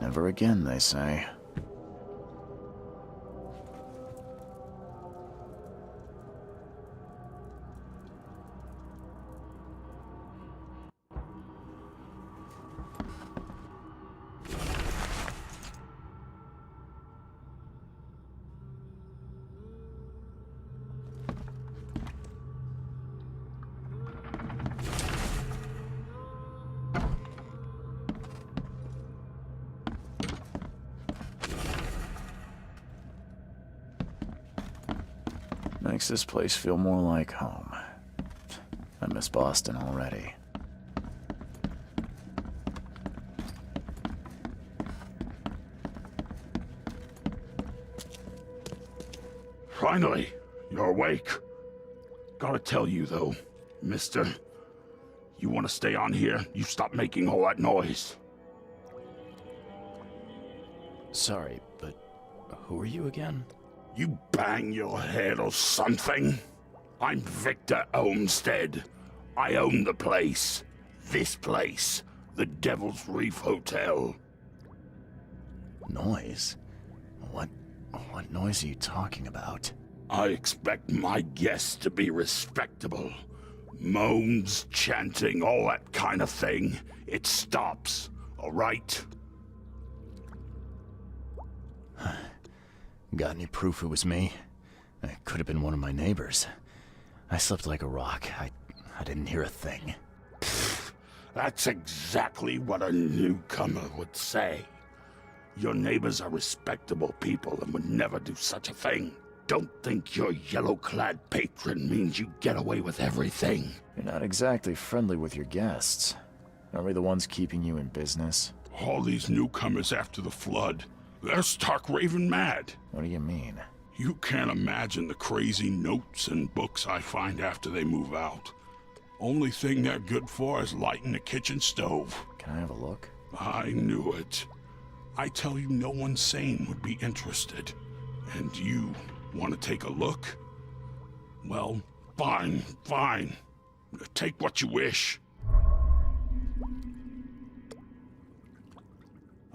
Never again, they say. Makes this place feel more like home. I miss Boston already. Finally, you're awake. Gotta tell you though, mister, you wanna stay on here, you stop making all that noise. Sorry, but who are you again? You bang your head or something? I'm Victor Olmsted. I own the place. This place. The Devil's Reef Hotel. Noise? What noise are you talking about? I expect my guests to be respectable. Moans, chanting, all that kind of thing. It stops, all right? Got any proof it was me? It could have been one of my neighbors. I slept like a rock. I didn't hear a thing. That's exactly what a newcomer would say. Your neighbors are respectable people and would never do such a thing. Don't think your yellow-clad patron means you get away with everything. You're not exactly friendly with your guests. Are we the ones keeping you in business? All these newcomers after the flood, they're stark raving mad. What do you mean? You can't imagine the crazy notes and books I find after they move out. Only thing they're good for is lighting the kitchen stove. Can I have a look? I knew it. I tell you, no one sane would be interested. And you want to take a look? Well, fine. Take what you wish.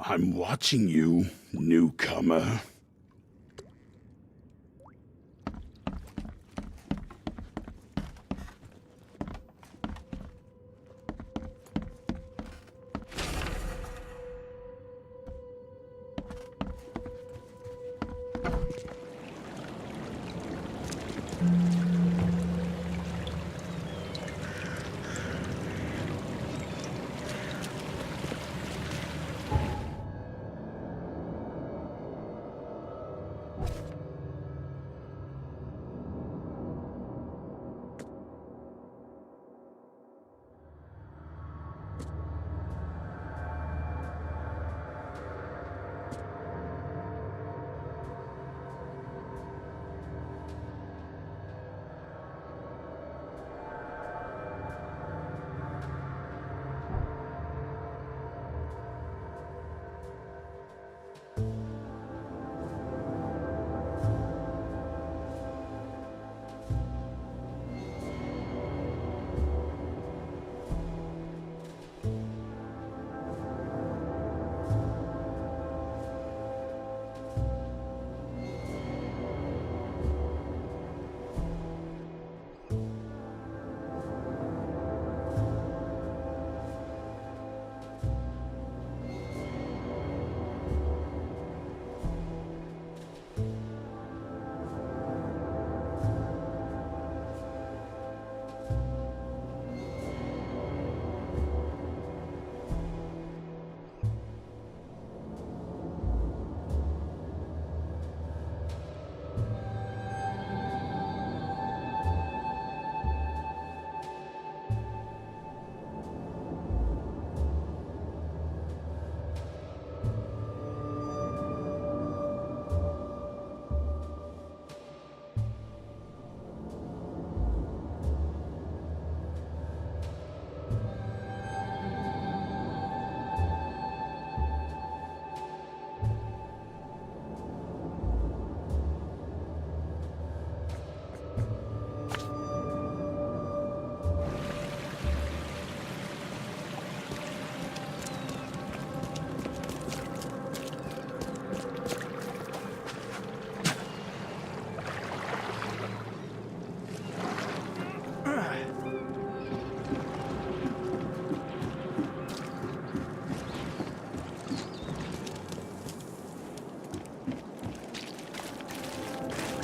I'm watching you, newcomer.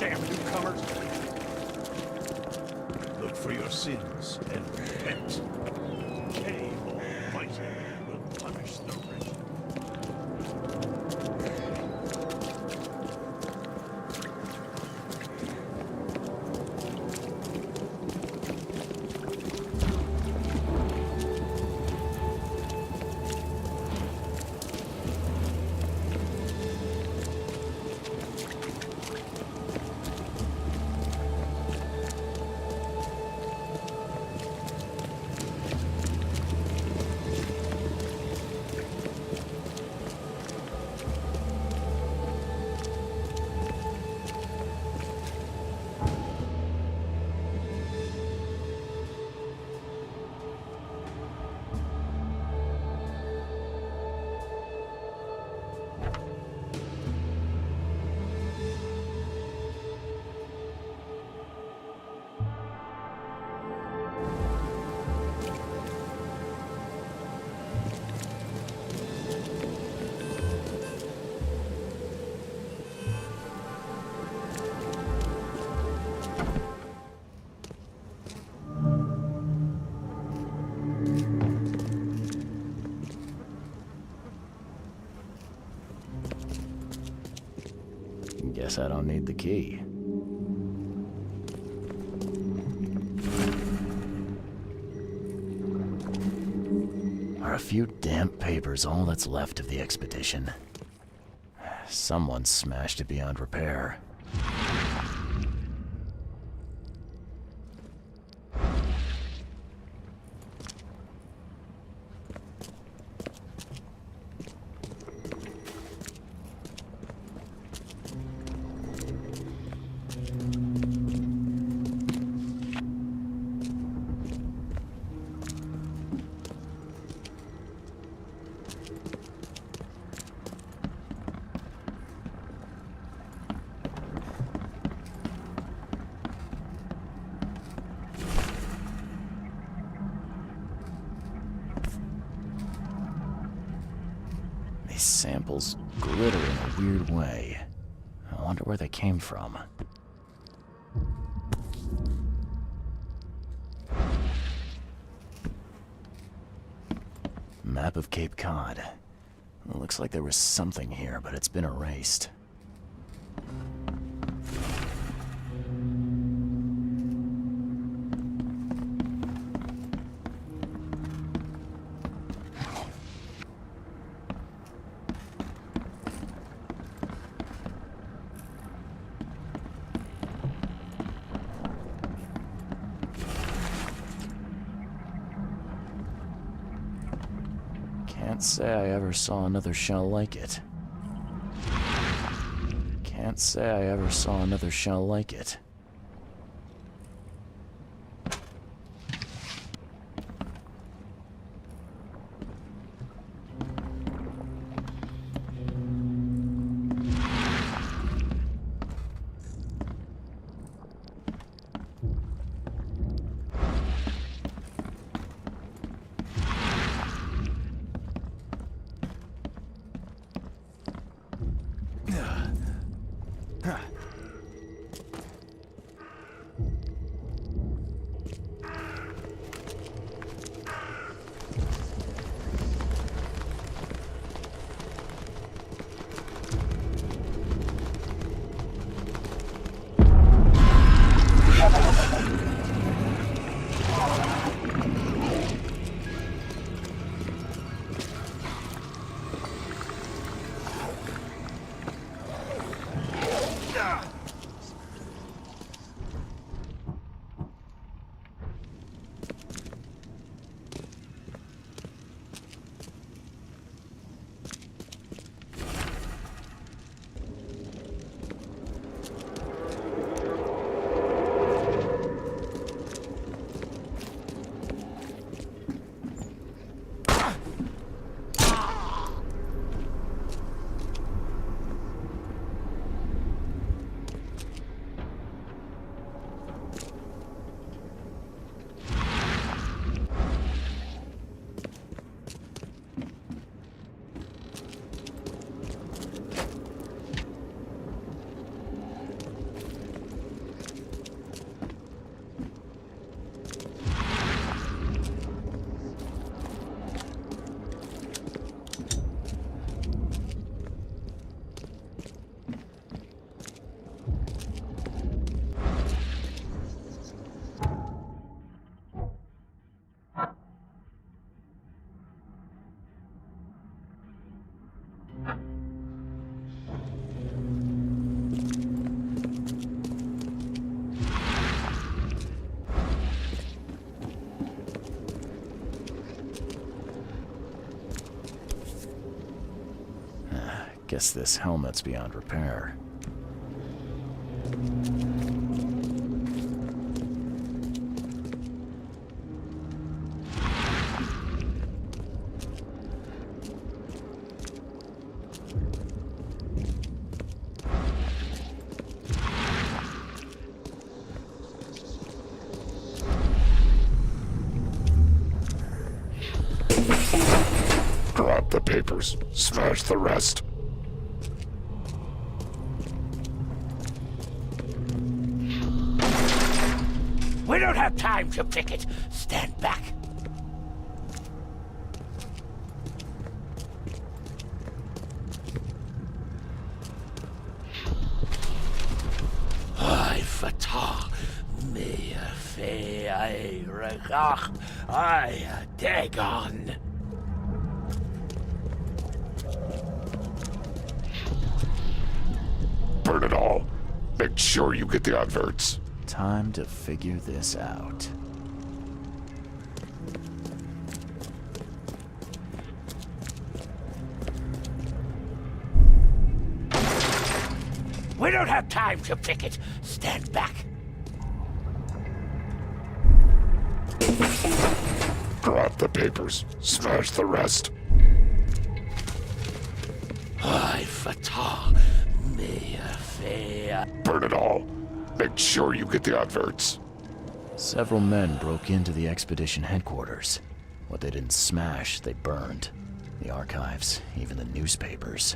damn newcomers! Look for your sins and repent. Cain Almighty will punish the wretched. Guess I don't need the key. Are a few damp papers all that's left of the expedition? Someone smashed it beyond repair. These samples glitter in a weird way. I wonder where they came from. Map of Cape Cod. It looks like there was something here, but it's been erased. Can't say I ever saw another shell like it. Can't say I ever saw another shell like it. Guess this helmet's beyond repair. Grab the papers, smash the rest. We don't have time to picket. Stand back. I fatah me fe I regach I dagon. Burn it all. Make sure you get the adverts. Time to figure this out. We don't have time to picket. Stand back. Grab the papers, smash the rest. I fatah me fe. Burn it all. Make sure you get the adverts. Several men broke into the expedition headquarters. What they didn't smash, they burned. The archives, even the newspapers.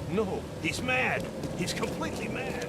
No, he's mad. He's completely mad.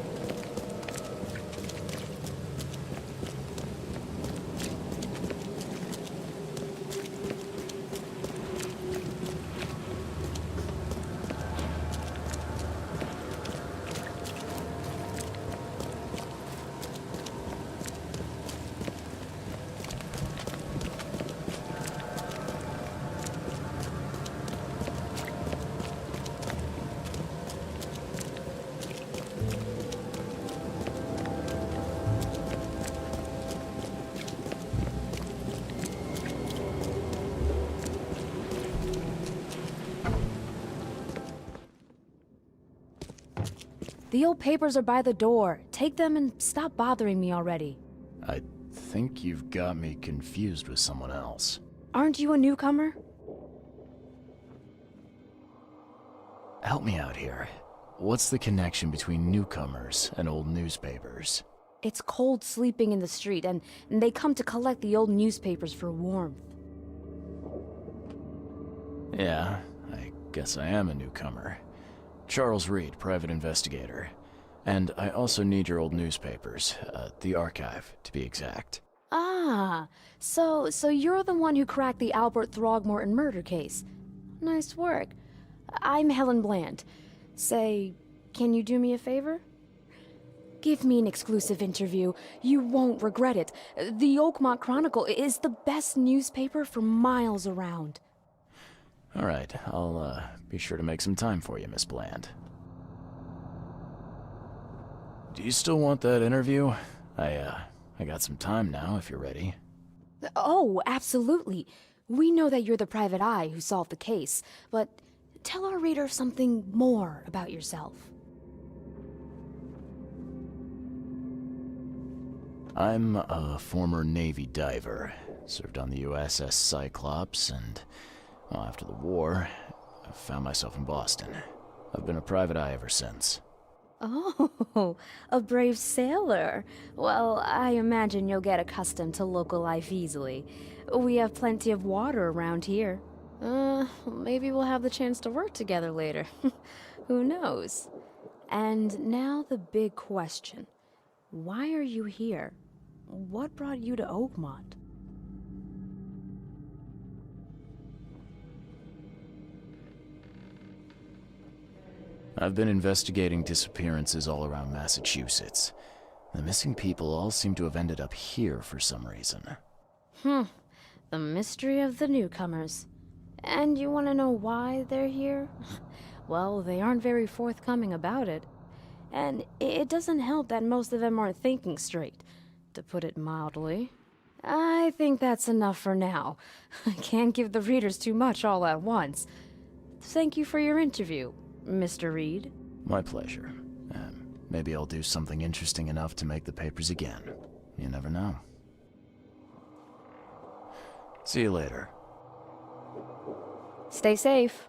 The old papers are by the door. Take them and stop bothering me already. I think you've got me confused with someone else. Aren't you a newcomer? Help me out here. What's the connection between newcomers and old newspapers? It's cold sleeping in the street, and they come to collect the old newspapers for warmth. Yeah, I guess I am a newcomer. Charles Reed, private investigator. And I also need your old newspapers, the archive, to be exact. Ah, so you're the one who cracked the Albert Throgmorton murder case. Nice work. I'm Helen Bland. Say, can you do me a favor? Give me an exclusive interview. You won't regret it. The Oakmont Chronicle is the best newspaper for miles around. All right, I'll be sure to make some time for you, Miss Bland. Do you still want that interview? I got some time now, if you're ready. Oh, absolutely. We know that you're the private eye who solved the case, but tell our reader something more about yourself. I'm a former Navy diver. Served on the USS Cyclops, and well, after the war, I found myself in Boston. I've been a private eye ever since. Oh, a brave sailor. Well, I imagine you'll get accustomed to local life easily. We have plenty of water around here. Maybe we'll have the chance to work together later. Who knows? And now the big question. Why are you here? What brought you to Oakmont? I've been investigating disappearances all around Massachusetts. The missing people all seem to have ended up here for some reason. The mystery of the newcomers. And you want to know why they're here? Well, they aren't very forthcoming about it. And it doesn't help that most of them aren't thinking straight, to put it mildly. I think that's enough for now. I can't give the readers too much all at once. Thank you for your interview, Mr. Reed. My pleasure. Maybe I'll do something interesting enough to make the papers again. You never know. See you later. Stay safe.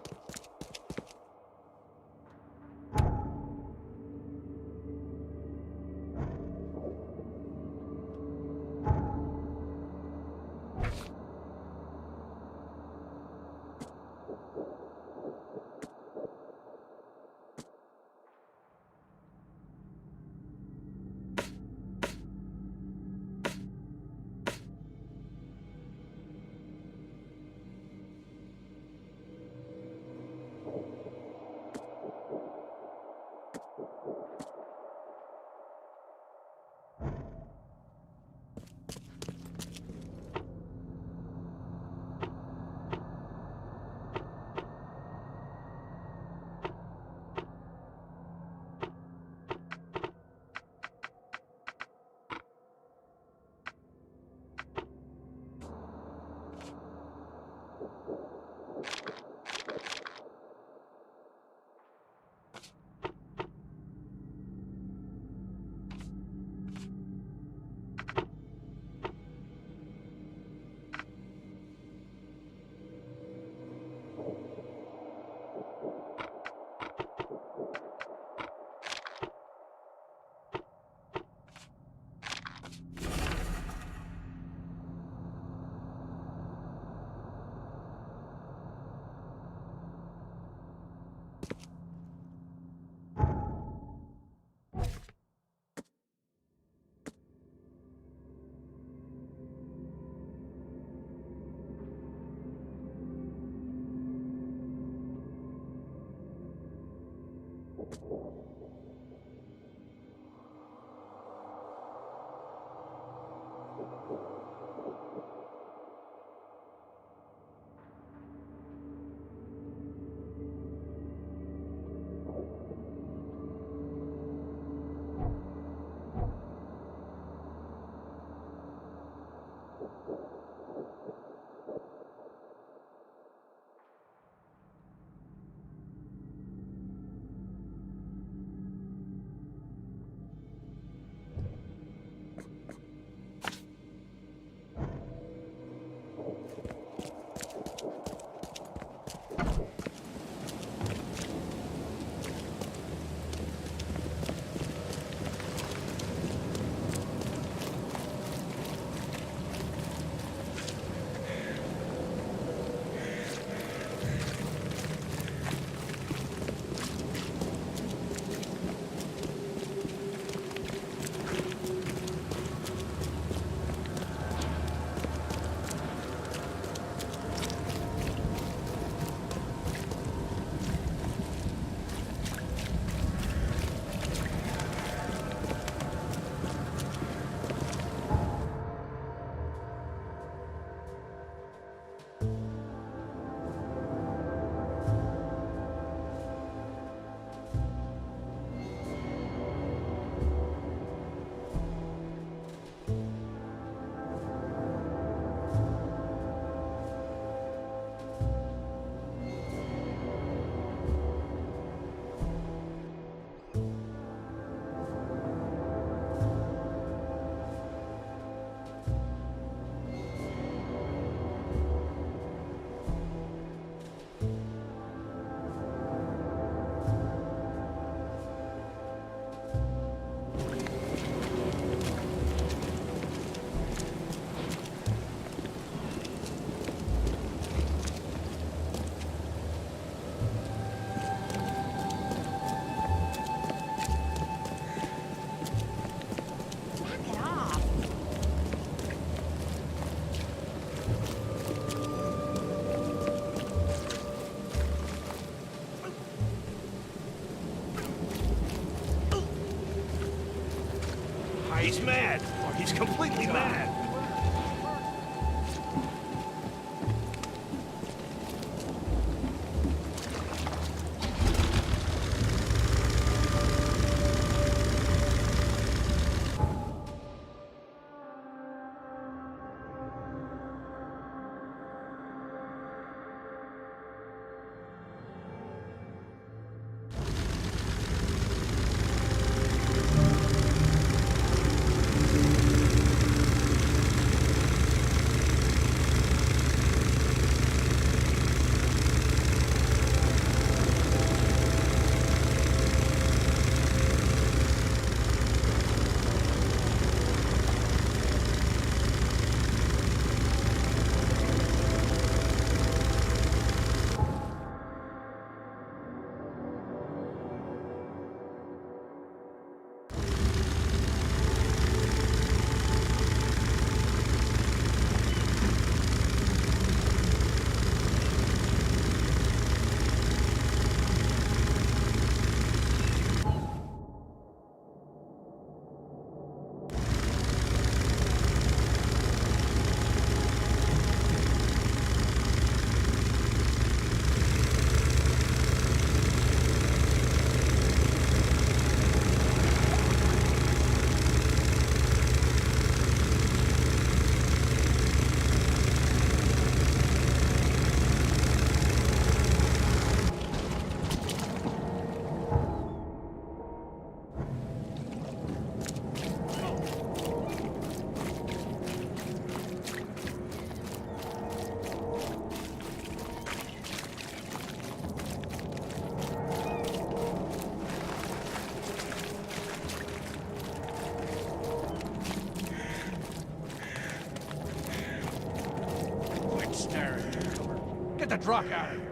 Get the truck out of here!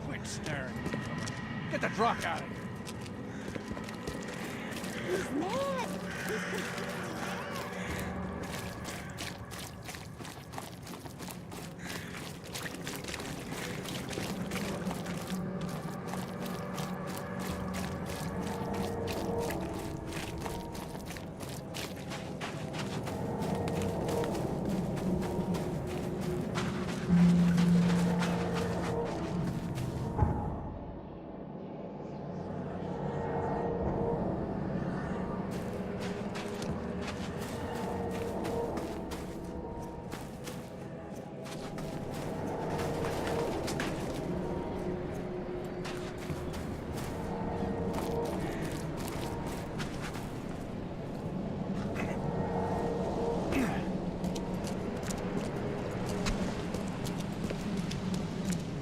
Quit staring. Get the truck out of here! He's mad.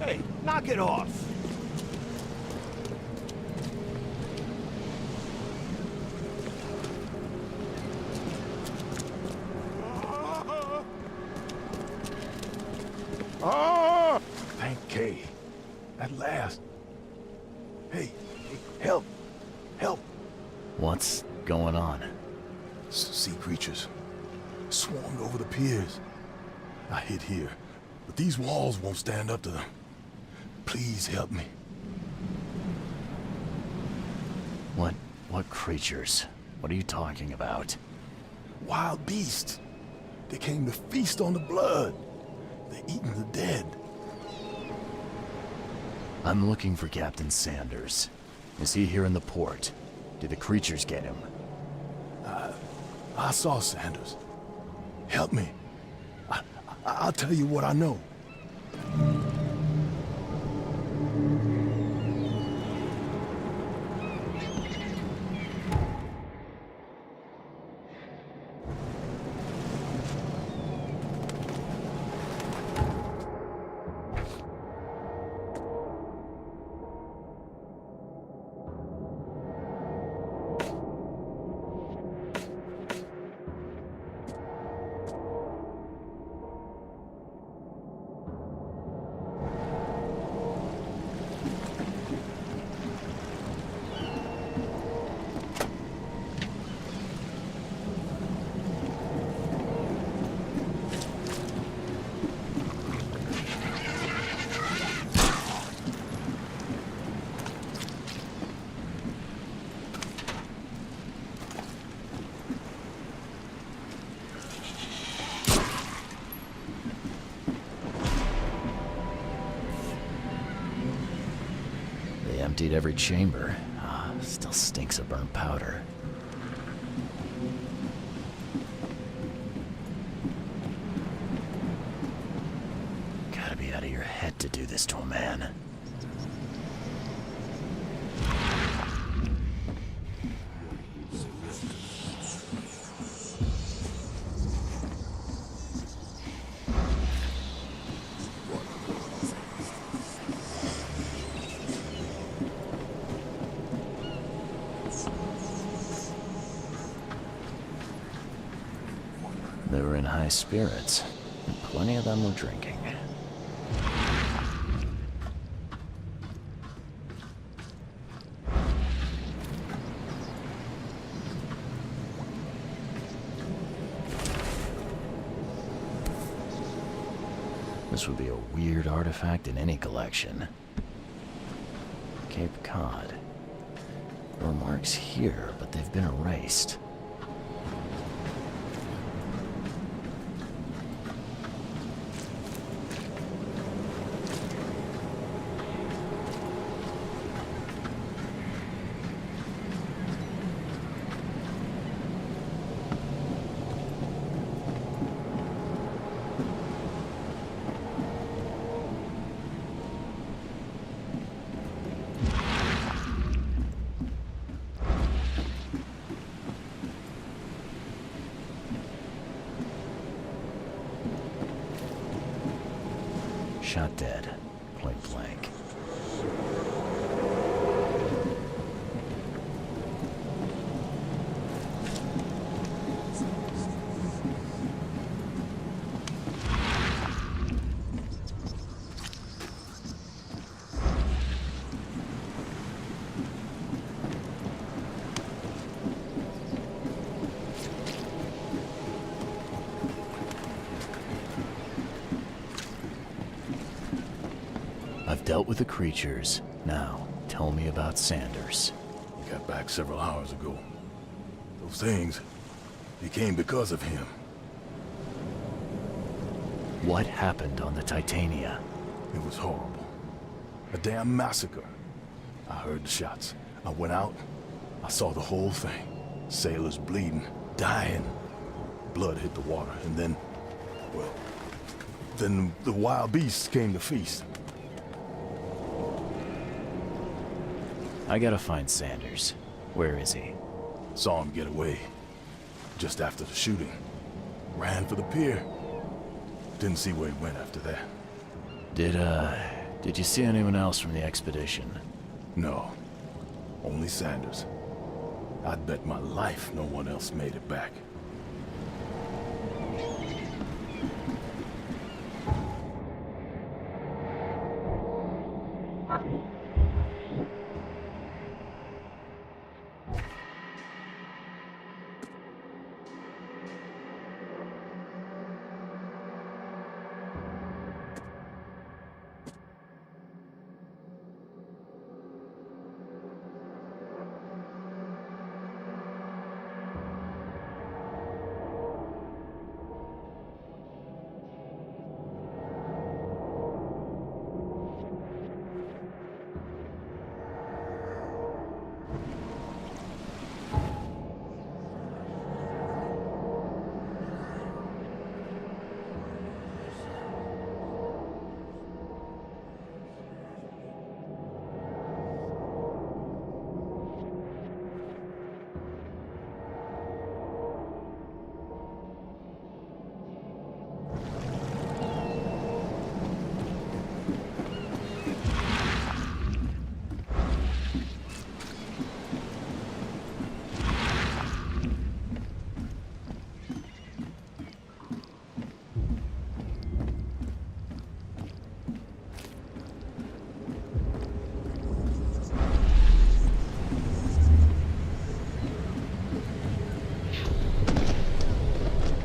Hey, knock it off! Ah! Thank Kay. At last. Hey, help. Help. What's going on? Sea creatures. Swarmed over the piers. I hid here, but these walls won't stand up to them. Please help me. What creatures? What are you talking about? Wild beasts. They came to feast on the blood. They're eating the dead. I'm looking for Captain Sanders. Is he here in the port? Did the creatures get him? I saw Sanders. Help me. I'll tell you what I know. They emptied every chamber. Still stinks of burnt powder. Gotta be out of your head to do this to a man. They were in high spirits, and plenty of them were drinking. This would be a weird artifact in any collection. Cape Cod. There are marks here, but they've been erased. Shot dead, point blank. I've dealt with the creatures. Now, tell me about Sanders. He got back several hours ago. Those things, they came because of him. What happened on the Titania? It was horrible. A damn massacre. I heard the shots. I went out. I saw the whole thing. Sailors bleeding, dying. Blood hit the water, and then, well, then the wild beasts came to feast. I gotta find Sanders. Where is he? Saw him get away. Just after the shooting. Ran for the pier. Didn't see where he went after that. Did you see anyone else from the expedition? No. Only Sanders. I'd bet my life no one else made it back.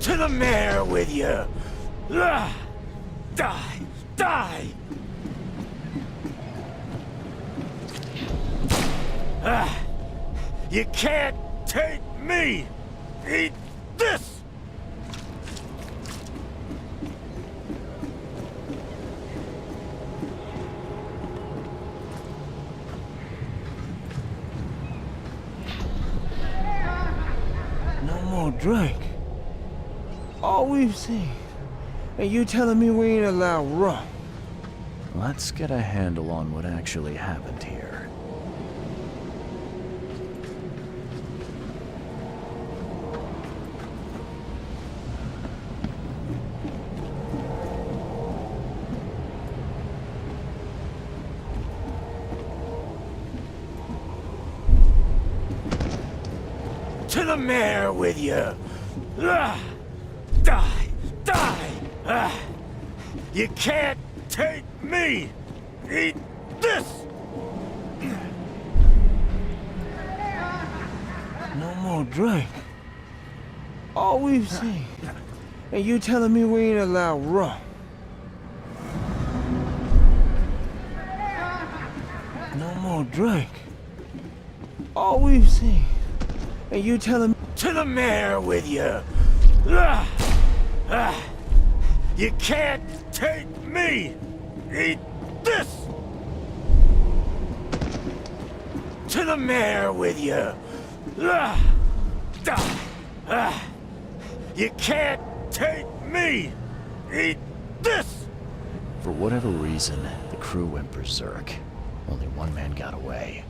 To the mayor with you! Die! Die! You can't take me! Eat this! No more drink. All we've seen. And you telling me we ain't allowed rum? Let's get a handle on what actually happened here. To the mayor with you! Die! Die! You can't take me! Eat this! No more drink. All we've seen. And you telling me we ain't allowed rum? No more drink. All we've seen. And you telling me... To the mayor with you! You can't take me! Eat this! To the mayor with you! You can't take me! Eat this! For whatever reason, the crew went berserk. Only one man got away.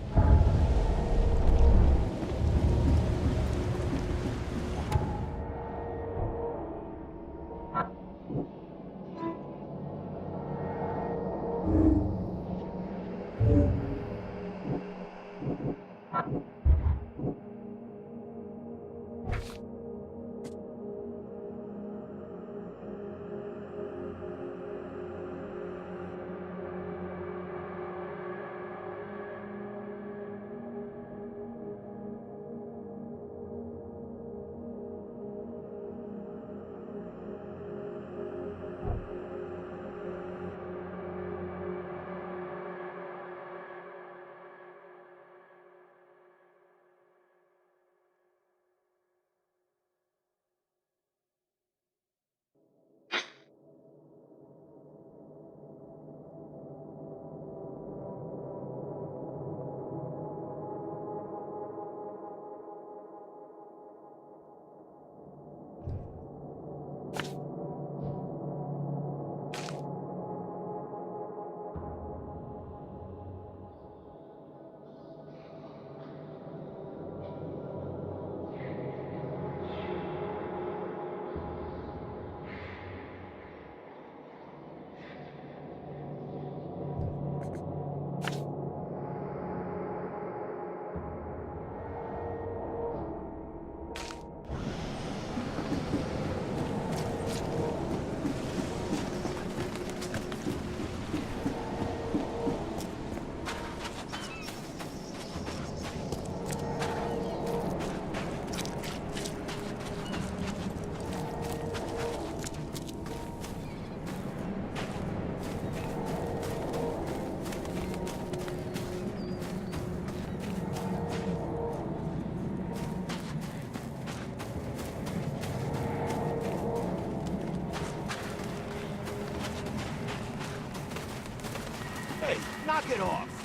Hey, knock it off!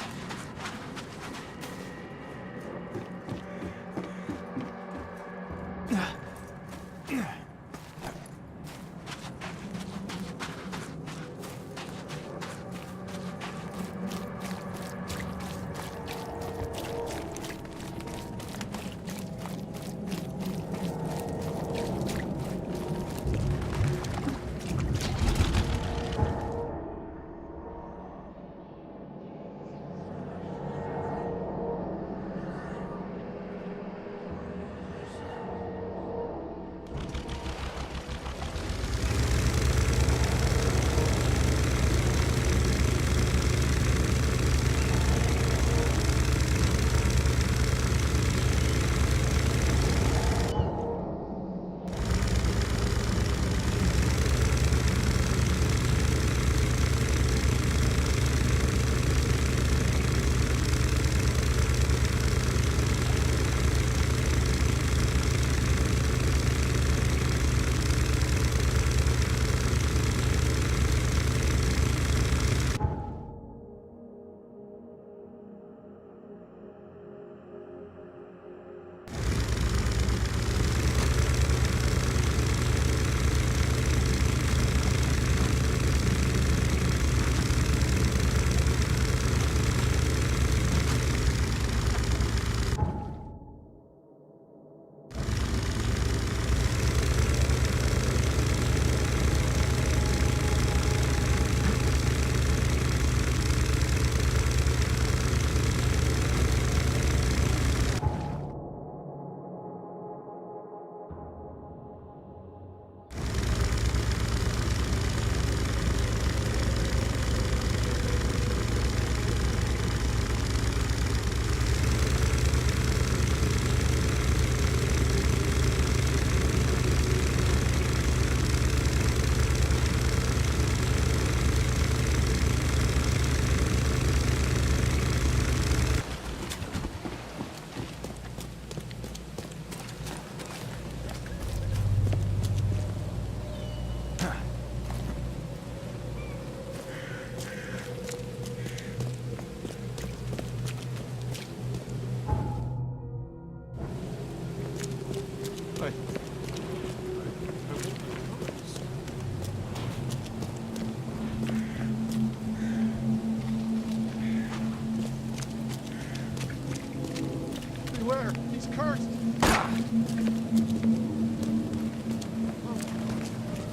Beware, he's cursed!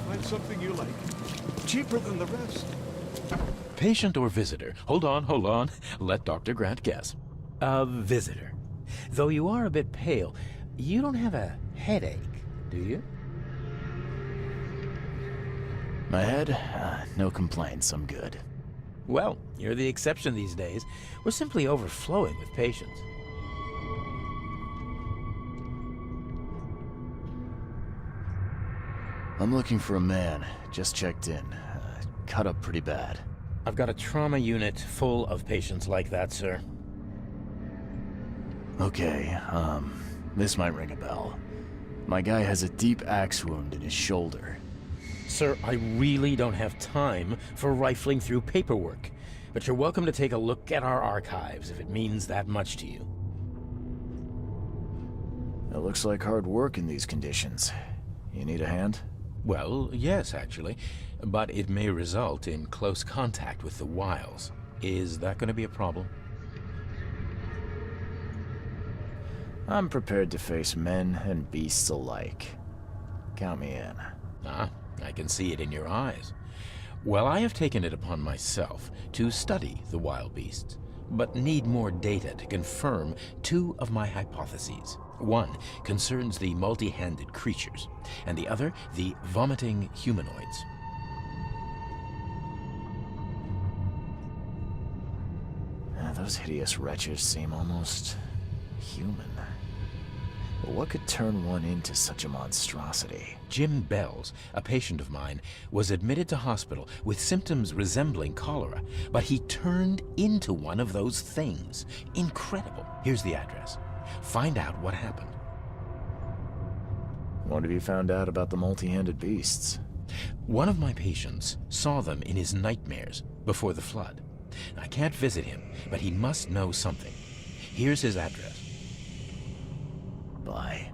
Find something you like. Cheaper than the rest. Patient or visitor? Hold on. Let Dr. Grant guess. A visitor. Though you are a bit pale, you don't have a headache, do you? My head? No complaints, I'm good. Well, you're the exception these days. We're simply overflowing with patients. I'm looking for a man. Just checked in. Cut up pretty bad. I've got a trauma unit full of patients like that, sir. Okay, this might ring a bell. My guy has a deep axe wound in his shoulder. Sir, I really don't have time for rifling through paperwork, but you're welcome to take a look at our archives if it means that much to you. It looks like hard work in these conditions. You need a hand? Well, yes, actually, but it may result in close contact with the Wiles. Is that going to be a problem? I'm prepared to face men and beasts alike. Count me in. Ah, I can see it in your eyes. Well, I have taken it upon myself to study the wild beasts, but need more data to confirm two of my hypotheses. One concerns the multi-handed creatures, and the other the vomiting humanoids. Those hideous wretches seem almost human. But what could turn one into such a monstrosity? Jim Bells, a patient of mine, was admitted to hospital with symptoms resembling cholera, but he turned into one of those things. Incredible. Here's the address. Find out what happened. What have you found out about the multi-handed beasts? One of my patients saw them in his nightmares before the flood. I can't visit him, but he must know something. Here's his address. Bye.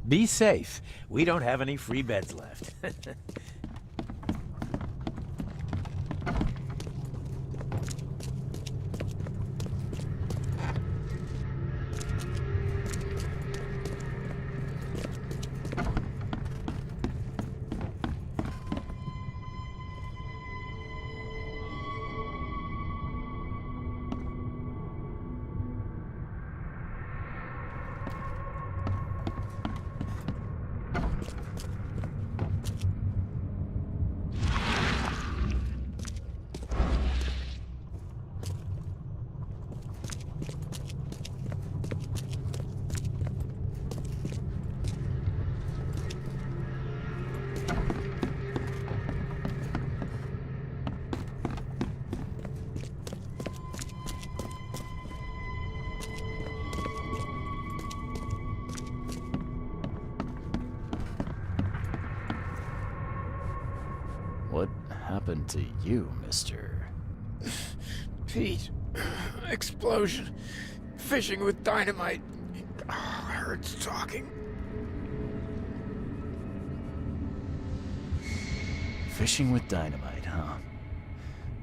Be safe. We don't have any free beds left. What happened to you, mister? Pete. Explosion. Fishing with dynamite. Hurts talking. Fishing with dynamite, huh?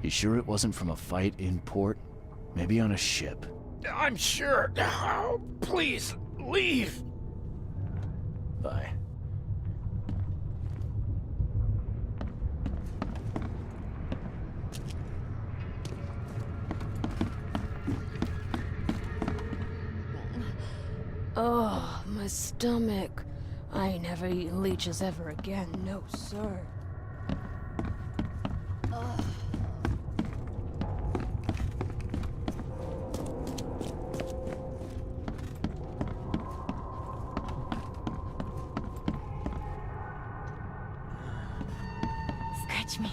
You sure it wasn't from a fight in port? Maybe on a ship? I'm sure. Oh, please, leave. Bye. Oh, my stomach. I ain't never eating leeches ever again, no sir. Scratch me.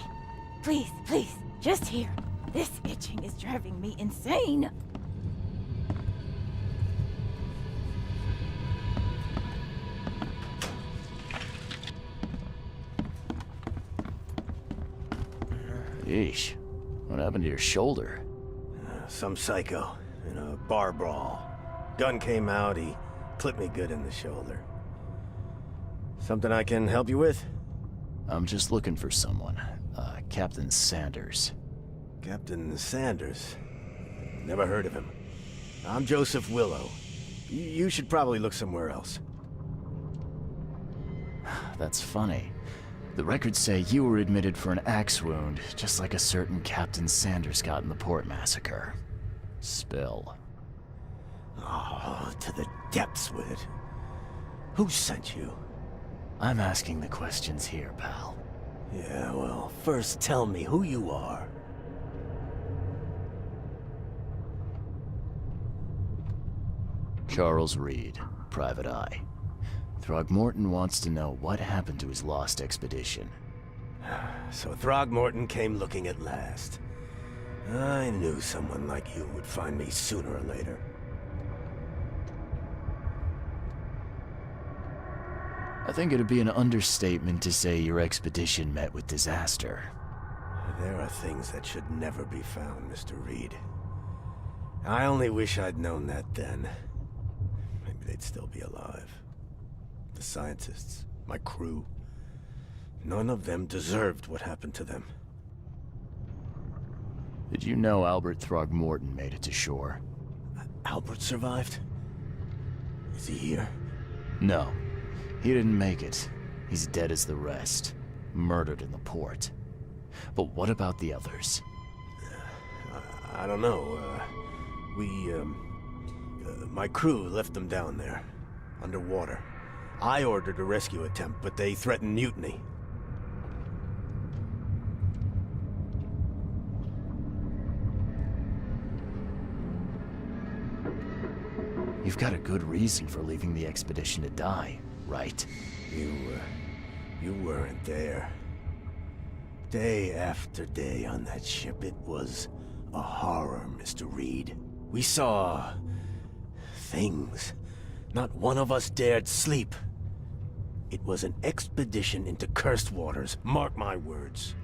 Please, please, just here. This itching is driving me insane. Yeesh. What happened to your shoulder? Some psycho in a bar brawl. Gun came out, he clipped me good in the shoulder. Something I can help you with? I'm just looking for someone. Captain Sanders. Captain Sanders? Never heard of him. I'm Joseph Willow. You should probably look somewhere else. That's funny. The records say you were admitted for an axe wound, just like a certain Captain Sanders got in the port massacre. Spill. Oh, to the depths with it. Who sent you? I'm asking the questions here, pal. Yeah, well, first tell me who you are. Charles Reed, Private Eye. Throgmorton wants to know what happened to his lost expedition. So Throgmorton came looking at last. I knew someone like you would find me sooner or later. I think it'd be an understatement to say your expedition met with disaster. There are things that should never be found, Mr. Reed. I only wish I'd known that then. Maybe they'd still be alive. The scientists, my crew. None of them deserved what happened to them. Did you know Albert Throgmorton made it to shore? Albert survived? Is he here? No, he didn't make it. He's dead as the rest. Murdered in the port. But what about the others? I don't know. My crew left them down there, underwater. I ordered a rescue attempt, but they threatened mutiny. You've got a good reason for leaving the expedition to die, right? You weren't there. Day after day on that ship, it was a horror, Mr. Reed. We saw things. Not one of us dared sleep. It was an expedition into cursed waters, mark my words.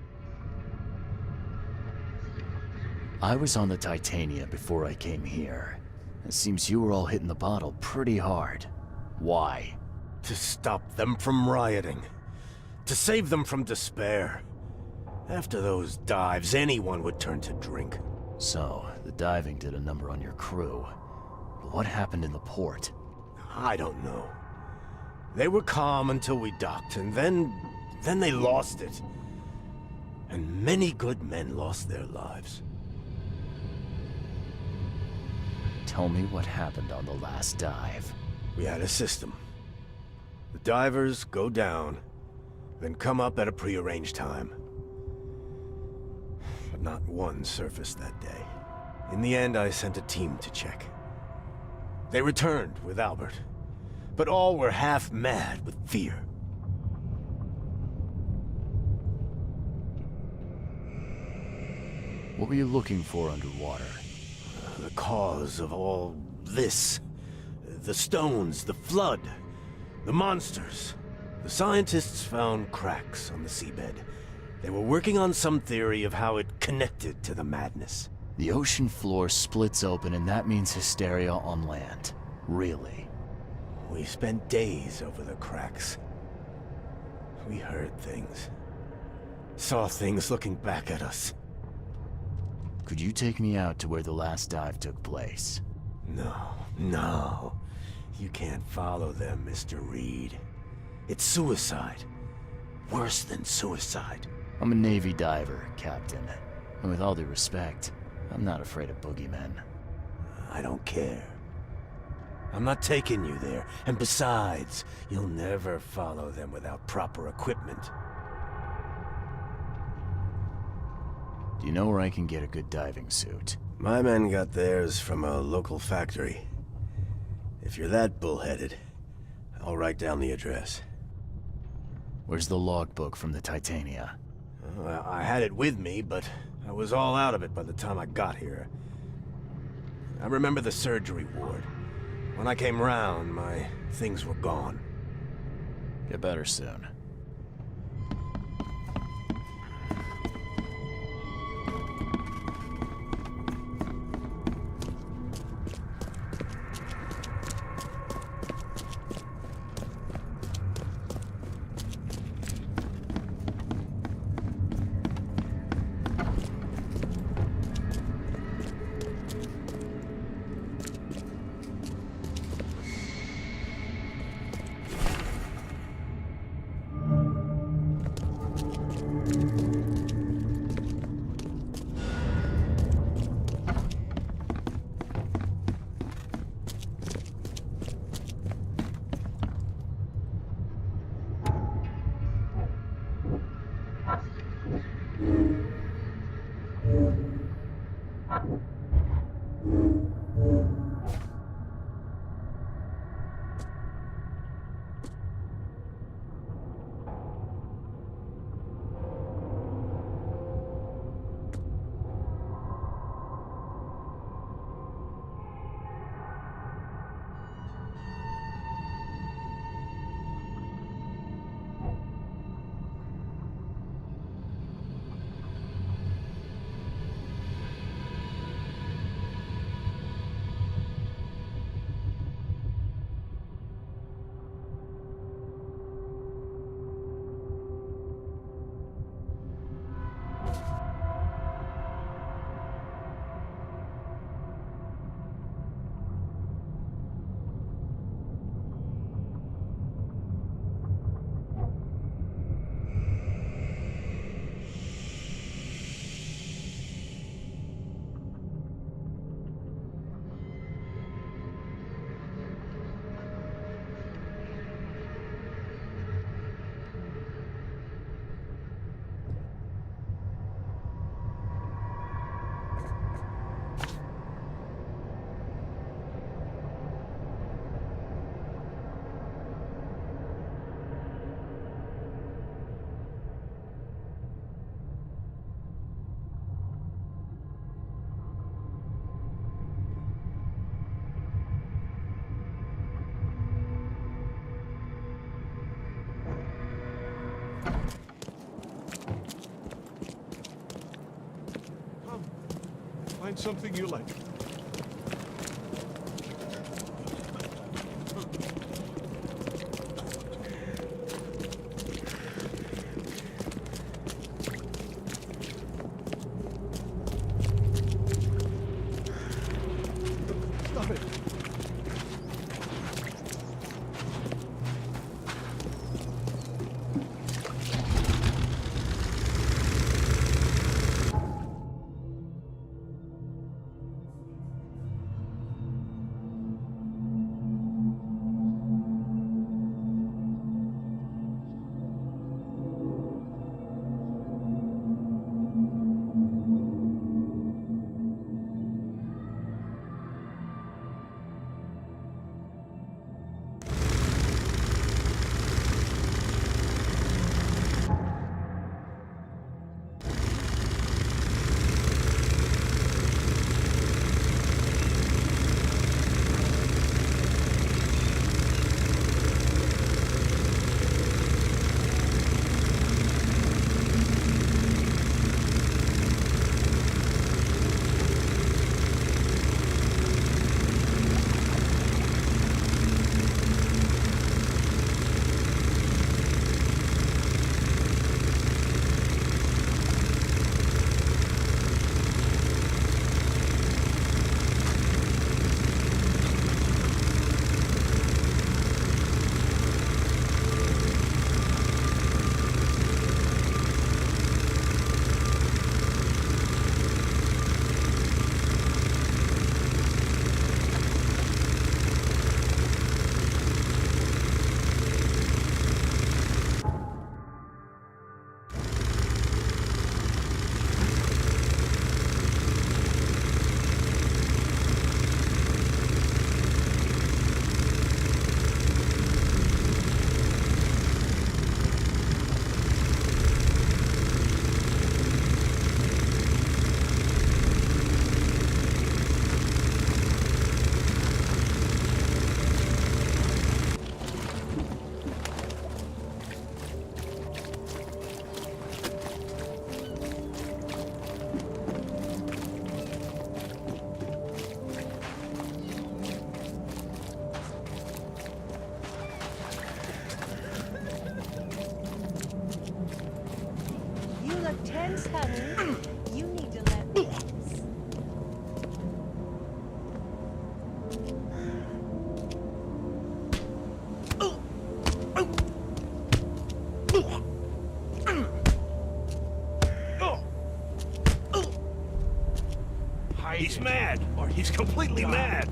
I was on the Titania before I came here. It seems you were all hitting the bottle pretty hard. Why? To stop them from rioting. To save them from despair. After those dives, anyone would turn to drink. So, the diving did a number on your crew. But what happened in the port? I don't know. They were calm until we docked, and then they lost it. And many good men lost their lives. Tell me what happened on the last dive. We had a system. The divers go down, then come up at a prearranged time. But not one surfaced that day. In the end, I sent a team to check. They returned with Albert, but all were half mad with fear. What were you looking for underwater? The cause of all this. The stones, the flood, the monsters. The scientists found cracks on the seabed. They were working on some theory of how it connected to the madness. The ocean floor splits open and that means hysteria on land. Really? We spent days over the cracks. We heard things. Saw things looking back at us. Could you take me out to where the last dive took place? No. You can't follow them, Mr. Reed. It's suicide. Worse than suicide. I'm a Navy diver, Captain. And with all due respect, I'm not afraid of boogeymen. I don't care. I'm not taking you there. And besides, you'll never follow them without proper equipment. Do you know where I can get a good diving suit? My men got theirs from a local factory. If you're that bullheaded, I'll write down the address. Where's the logbook from the Titania? Well, I had it with me, but I was all out of it by the time I got here. I remember the surgery ward. When I came round, my things were gone. Get better soon. Find something you like. Stop it. You look tense, honey. You need to let me. He's mad, or he's completely mad.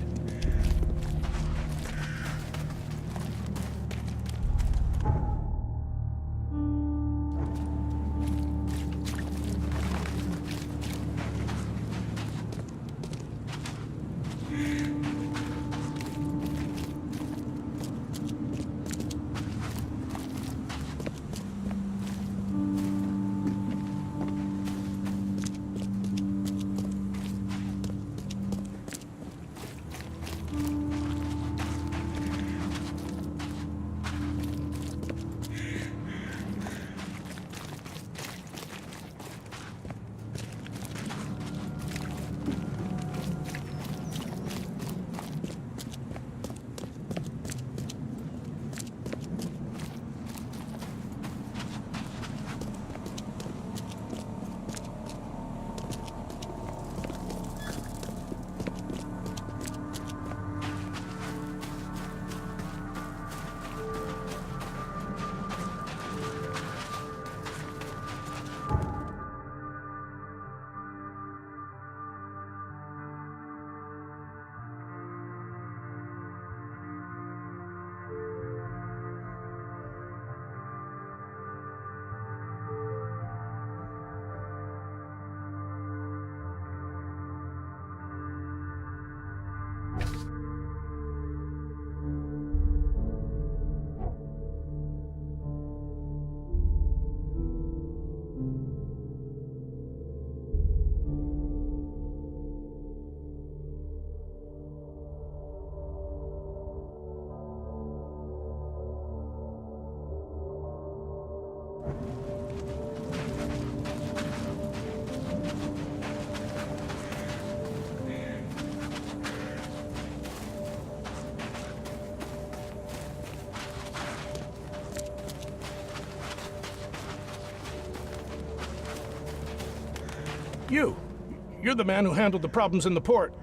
You're the man who handled the problems in the port.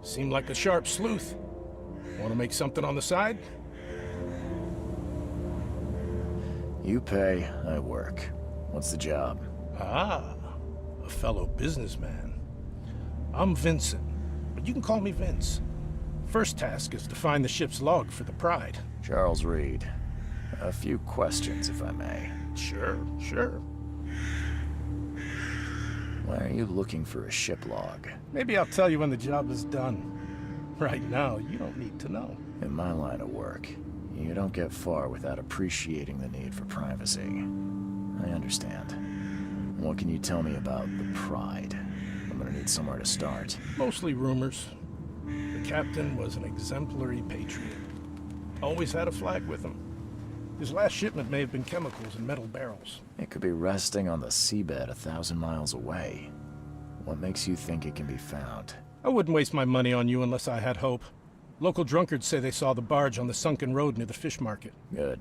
Seemed like a sharp sleuth. Want to make something on the side? You pay, I work. What's the job? Ah, a fellow businessman. I'm Vincent, but you can call me Vince. First task is to find the ship's log for the Pride. Charles Reed. A few questions, if I may. Sure. Why are you looking for a ship log? Maybe I'll tell you when the job is done. Right now, you don't need to know. In my line of work, you don't get far without appreciating the need for privacy. I understand. What can you tell me about the Pride? I'm gonna need somewhere to start. Mostly rumors. The captain was an exemplary patriot. Always had a flag with him. His last shipment may have been chemicals in metal barrels. It could be resting on the seabed 1,000 miles away. What makes you think it can be found? I wouldn't waste my money on you unless I had hope. Local drunkards say they saw the barge on the sunken road near the fish market. Good.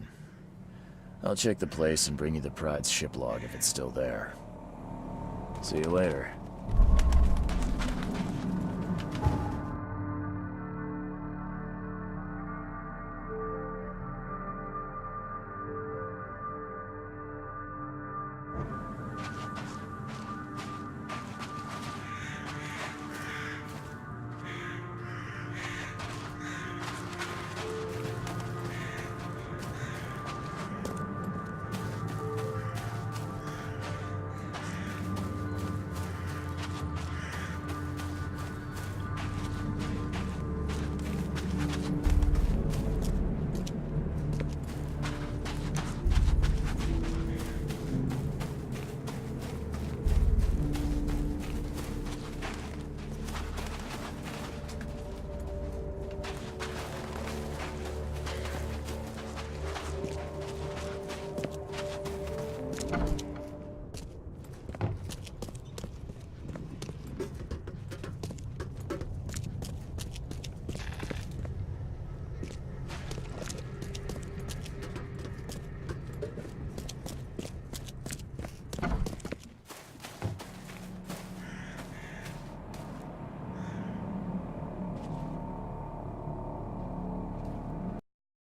I'll check the place and bring you the Pride's ship log if it's still there. See you later.